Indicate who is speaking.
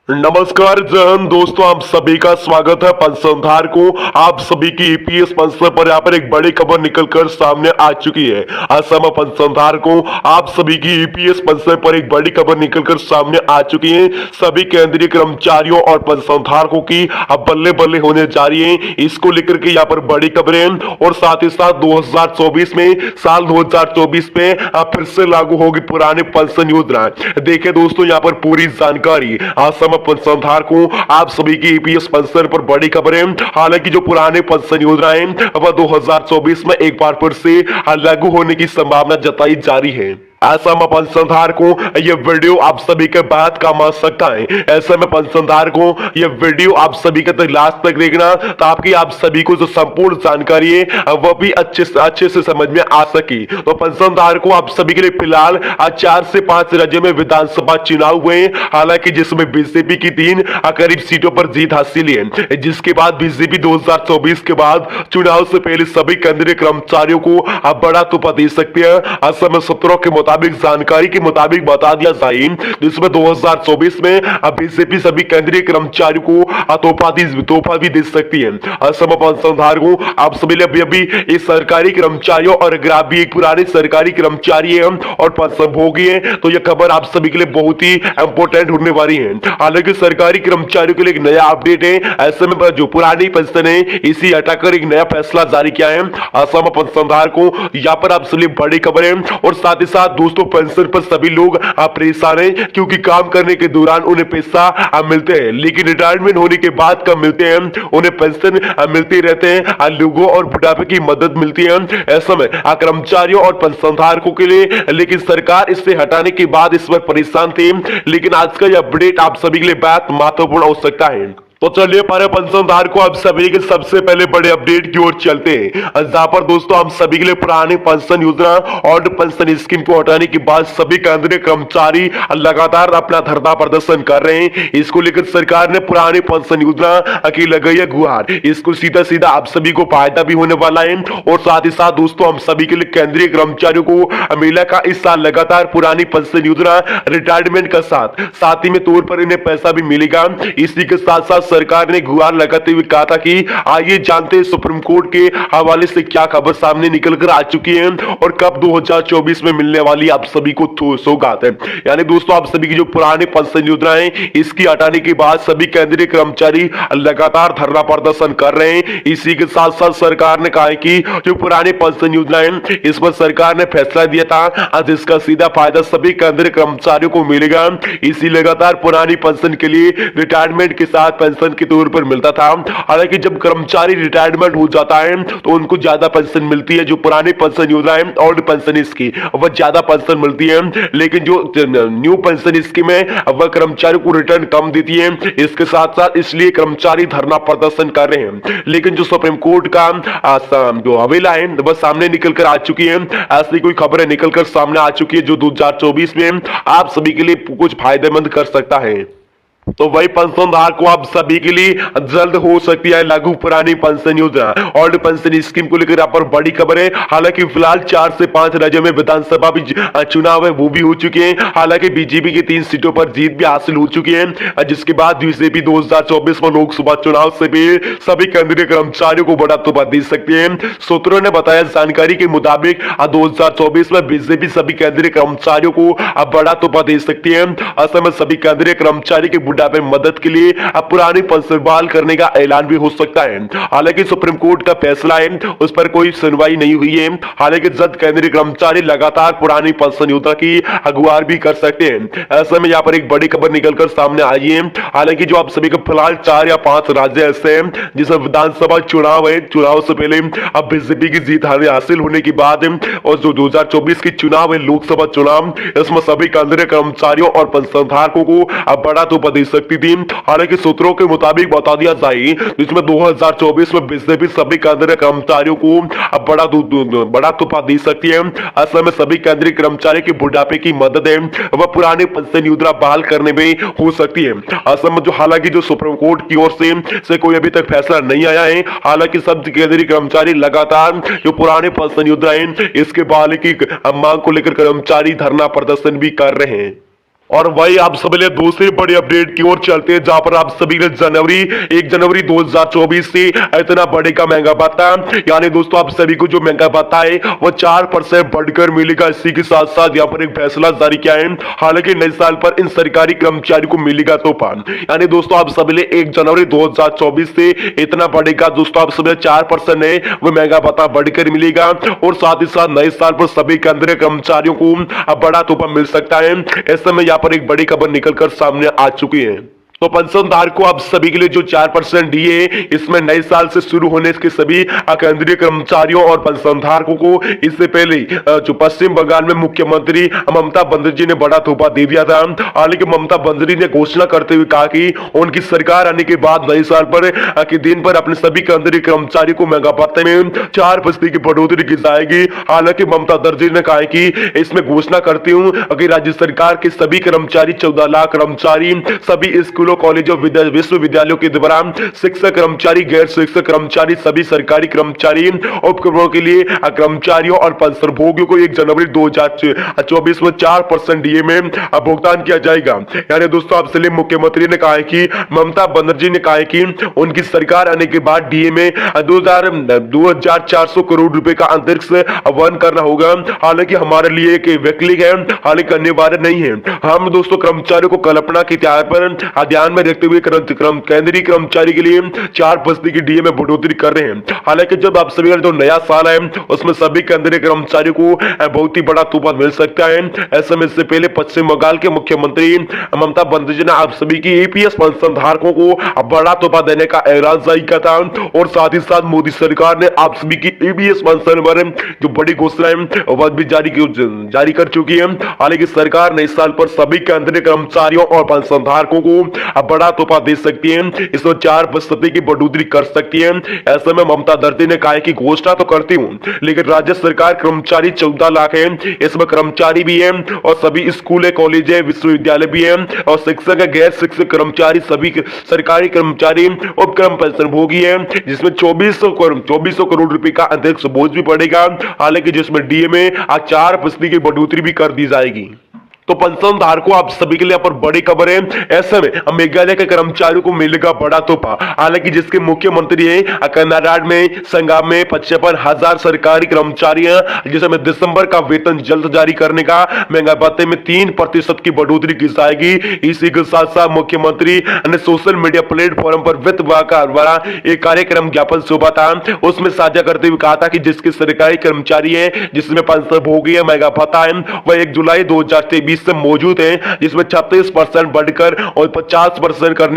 Speaker 1: नमस्कार जन दोस्तों, आप सभी का स्वागत है। पेंशनधारकों, आप सभी की ईपीएस पेंशन पर यहाँ पर एक बड़ी खबर निकलकर सामने आ चुकी है। असम पेंशनधारकों, आप सभी की ईपीएस पेंशन पर एक बड़ी खबर निकलकर सामने आ चुकी है। सभी केंद्रीय कर्मचारियों और पेंशनधारकों की अब बल्ले बल्ले होने जा रही है। इसको लेकर के यहाँ पर बड़ी खबरें और साथ ही साथ 2024 में साल 2024 में फिर से लागू होगी पुरानी पेंशन योजना। देखिए दोस्तों, यहाँ पर पूरी जानकारी असम पेंशनधारकों, आप सभी की ईपीएस पेंशन पर बड़ी खबरें। हालांकि जो पुराने पेंशन योजनाएं वह 2024 में एक बार फिर से लागू होने की संभावना जताई जा रही है। असम पेंशनधारकों, ये वीडियो आप सभी के बात काम आ सकता है। ऐसे में पेंशनधारकों, ये वीडियो आप सभी के तक लास्ट तक देखना ताकि आप सभी को जो संपूर्ण जानकारी है वह भी अच्छे से समझ में आ सके। तो पेंशनधारकों, आप सभी के लिए फिलहाल 4 से 5 राज्यों में विधानसभा चुनाव हुए, हालांकि जिसमें बीजेपी की 3 करीब सीटों पर जीत हासिल है, जिसके बाद बीजेपी 2024 के बाद चुनाव से पहले सभी केंद्रीय कर्मचारियों को बड़ा तोहफा दे सकती है। असम सूत्रों के मुताबिक, जानकारी के मुताबिक बता दिया जाए, जिसमें 2024 में बीजेपी सभी केंद्रीय कर्मचारियों को तोहफा भी दे सकती है। असम पेंशनधारकों, आप सभी अभी इस सरकारी कर्मचारियों और अगर आप भी एक पुराने सरकारी कर्मचारी है और पेंशन भोगी है तो यह खबर आप सभी के लिए बहुत ही इंपॉर्टेंट होने वाली है। हालांकि सरकारी कर्मचारियों के लिए एक नया अपडेट है। ऐसे में जो पुरानी पेंशन है इसी हटाकर एक नया फैसला जारी किया है असम पेंशनधारकों। यहाँ पर आप सभी बड़ी खबर है और साथ ही साथ दोस्तों, पेंशन पर सभी लोग परेशान हैं क्योंकि काम करने के दौरान उन्हें पैसा मिलते हैं, लेकिन रिटायरमेंट होने के बाद कब मिलते हैं, उन्हें पेंशन मिलते रहते हैं, लोगों और बुढ़ापे की मदद मिलती है। ऐसे में कर्मचारियों और पेंशनधारकों के लिए, लेकिन सरकार इससे हटाने के बाद इस पर परेशान थी, लेकिन आज का यह अपडेट आप सभी के लिए बहुत महत्वपूर्ण हो सकता है। तो चलिए हमारे पेंशनधारकों, आप सभी के सबसे पहले बड़े अपडेट की ओर चलते हैं, जहां पर दोस्तों हम सभी के लिए पुरानी पेंशन योजना और पेंशन स्कीम को हटाने के बाद सभी केंद्रीय कर्मचारी लगातार अपना धरना प्रदर्शन कर रहे हैं। इसको लेकर सरकार ने पुरानी पेंशन योजना की लगाई है गुहार। इसको सीधा सीधा आप सभी को फायदा भी होने वाला है और साथ ही साथ दोस्तों हम सभी के लिए केंद्रीय कर्मचारियों को मिलेगा इस साल लगातार पुरानी पेंशन योजना रिटायरमेंट का साथ ही में तौर पर इन्हें पैसा भी मिलेगा। इसी के साथ साथ सरकार ने गुहार लगाते हुए कहा था कि आइए जानते हैं सुप्रीम कोर्ट के हवाले से क्या खबर सामने निकल कर आ चुकी है और कब 2024 में मिलने वाली आप सभी को सौगात है। यानी दोस्तों, आप सभी की जो पुरानी पेंशन योजना है इसकी हटाने के बाद सभी केंद्रीय कर्मचारी लगातार धरना प्रदर्शन कर रहे हैं। इसी के साथ साथ सरकार ने कहा है कि जो पुरानी पेंशन योजना है इस पर सरकार ने फैसला दिया था जिसका सीधा फायदा सभी केंद्रीय कर्मचारियों को मिलेगा। इसी लगातार पुरानी पेंशन के लिए रिटायरमेंट के साथ पेंशन के तौर पर मिलता था। हालांकि जब कर्मचारी रिटायरमेंट हो जाता है तो उनको ज्यादा पेंशन मिलती है। जो पुरानी पेंशन योजना है ओल्ड पेंशन स्कीम वह ज्यादा पेंशन मिलती है, लेकिन जो न्यू पेंशन स्कीम है वह कर्मचारियों को रिटर्न कम देती है। इसके साथ साथ इसलिए कर्मचारी धरना प्रदर्शन कर रहे हैं, लेकिन जो सुप्रीम कोर्ट का जो हवेला है वह सामने निकल कर आ चुकी है। ऐसी कोई खबरें निकल कर सामने आ चुकी है जो 2024 में आप सभी के लिए कुछ फायदेमंद कर सकता है। तो वही पेंशनधारकों, आप सभी के लिए जल्द हो सकती है लागू पुरानी पेंशन योजना और पेंशन स्कीम को लेकर यहाँ पर बड़ी खबर है। हालांकि फिलहाल 4 से 5 राज्यों में विधानसभा भी चुनाव है वो भी हो चुके हैं। हालांकि बीजेपी की 3 सीटों पर जीत भी हासिल हो चुकी है, जिसके बाद बीजेपी 2024 में लोकसभा चुनाव से भी सभी केंद्रीय कर्मचारियों को बड़ा तोहफा दे सकती है। सूत्रों ने बताया जानकारी के मुताबिक 2024 में बीजेपी सभी केंद्रीय कर्मचारियों को बड़ा तोहफा दे सकती है। असम में सभी केंद्रीय कर्मचारी के बुढ़ापे मदद के लिए अब पुरानी पेंशन बहाल करने का ऐलान भी हो सकता है। हालांकि सुप्रीम कोर्ट का फैसला है उस पर कोई सुनवाई नहीं हुई है। हालांकि जल्द केंद्रीय कर्मचारी लगातार पुरानी पेंशन योजना की गुहार भी कर सकते हैं। ऐसे में यहाँ पर एक बड़ी खबर निकलकर सामने आई है। हालांकि जो आप सभी को फिलहाल 4 या 5 राज्य ऐसे हैं जिसमें विधानसभा चुनाव है, चुनाव से पहले अब बीजेपी की जीत हासिल होने के बाद और जो 2024 की चुनाव है लोकसभा चुनाव, इसमें सभी केंद्रीय कर्मचारियों और पेंशनधारकों को अब बड़ा तोहफा दे सकती थी। हालांकि सूत्रों के मुताबिक बता दिया जाए जिसमें 2024 में बीजेपी सभी केंद्रीय कर्मचारियों को अब बड़ा तोहफा दे सकती है। असल में सभी केंद्रीय कर्मचारी के बुढ़ापे की मदद है वह पुरानी पेंशन योजना बहाल करने में हो सकती है। असम में हालांकि जो सुप्रीम कोर्ट की ओर से कोई अभी तक फैसला नहीं आया है। हालांकि सब केंद्रीय कर्मचारी लगातार जो पुरानी पेंशन योजना है इसके बहाली की मांग को लेकर कर्मचारी धरना प्रदर्शन भी कर रहे हैं। और वही आप सभी लिए दूसरी बड़ी अपडेट की ओर चलते हैं, जहां पर आप सभी ने 1 जनवरी 2024 से इतना बढ़ेगा महंगा भत्ता। यानी दोस्तों आप सभी को जो महंगा भत्ता है वो 4% बढ़कर मिलेगा। इसी के साथ साथ यहाँ पर एक फैसला जारी किया है, हालांकि नए साल पर इन सरकारी कर्मचारियों को मिलेगा तोहफा। यानी दोस्तों आप सभी लिए 1 जनवरी 2024 से इतना बढ़ेगा दोस्तों, आप सभी 4% है वो महंगा भत्ता बढ़कर मिलेगा। और साथ ही साथ नए साल पर सभी केंद्रीय कर्मचारियों को बड़ा तोहफा मिल सकता है। ऐसे में पर एक बड़ी खबर निकलकर सामने आ चुकी है। तो पेंशनधारक को आप सभी के लिए जो 4% डीए इसमें नए साल से शुरू होने के सभी केंद्रीय कर्मचारियों और पेंशनधारकों को इससे पहले जो पश्चिम बंगाल में मुख्यमंत्री ममता बनर्जी ने बड़ा तोहफा दे दिया था। हालांकि ममता बनर्जी ने घोषणा करते हुए कहा कि उनकी सरकार आने के बाद नए साल पर के दिन पर अपने सभी केंद्रीय कर्मचारियों को महंगा भत्ते में 4% की बढ़ोतरी की जाएगी। हालांकि ममता बनर्जी ने कहा कि इसमें घोषणा करती हूँ कि राज्य सरकार के सभी कर्मचारी 14 लाख कर्मचारी सभी स्कूल कॉलेजों विश्वविद्यालयों के दौरान शिक्षक कर्मचारी, गैर शिक्षक कर्मचारी, सभी सरकारी कर्मचारी, उपक्रमों के लिए कर्मचारियों और पेंशनभोगियों को 1 जनवरी 2024 में 4% डीए में भुगतान किया जाएगा। यानी दोस्तों आप सलीम मुख्यमंत्री ने कहा है कि ममता बनर्जी ने कहा है कि उनकी सरकार आने के बाद डीए में 2400 करोड़ रुपए का अंतरिक्ष वहन करना होगा। हालांकि हमारे लिए एक वैकल्पिक है, हालांकि अनिवार्य नहीं है। हम दोस्तों कर्मचारियों को कल्पना के तौर पर ध्यान में रखते हुए केंद्रीय कर्मचारी के लिए 4% की डीए में बढ़ोतरी कर रहे हैं। हालांकि जब आप सभी का जो नया साल है उसमें सभी केंद्रीय कर्मचारियों को बहुत ही बड़ा तोहफा मिल सकता है। ऐसे में इससे पहले पश्चिम बंगाल के मुख्यमंत्री ममता बनर्जी ने आप सभी की ईपीएस पेंशन धारकों को बड़ा तोहफा देने का ऐलान जारी किया था। और साथ ही साथ मोदी सरकार ने आप सभी की ईपीएस पेंशन पर जो बड़ी घोषणा है वह भी जारी कर चुकी है। हालांकि सरकार ने इस साल पर सभी केंद्रीय कर्मचारियों और पेंशन धारकों को बड़ा तोहफा दे सकती है, इसमें 4% की बढ़ोतरी कर सकती है। ऐसे में ममता बनर्जी ने कहा कि घोषणा तो करती हूं लेकिन राज्य सरकार कर्मचारी 14 लाख है, इसमें कर्मचारी भी है और सभी स्कूल कॉलेज है, विश्वविद्यालय भी है और शिक्षक है, गैर शिक्षक कर्मचारी, सभी सरकारी कर्मचारी, उपक्रम पेंशनभोगी है, जिसमें 2400 करोड़ रुपए का अतिरिक्त बोझ भी पड़ेगा। हालांकि जिसमें डीए में 4% की बढ़ोतरी भी कर दी जाएगी। तो पेंशन धारकों आप सभी के लिए पर बड़ी खबर है। ऐसे में मेघालय के कर्मचारियों को मिलेगा बड़ा तोहफा। हालांकि जिसके मुख्यमंत्री है कर्नाटक में संगम में 55,000 सरकारी कर्मचारी हैं, जिसमें दिसंबर का वेतन जल्द जारी करने का महंगा भत्ते में 3% की बढ़ोतरी की जाएगी। इसी के साथ साथ मुख्यमंत्री ने सोशल मीडिया प्लेटफॉर्म पर वित्त विभाग द्वारा एक कार्यक्रम ज्ञापन शोभा था, उसमें साझा करते हुए कहा था कि जिसके सरकारी कर्मचारी है जिसमें पेंशन भोगी है, महंगा भत्ता है, वह 1 जुलाई 2023 से मौजूद है, जिसमें 36% बढ़कर और 50% करने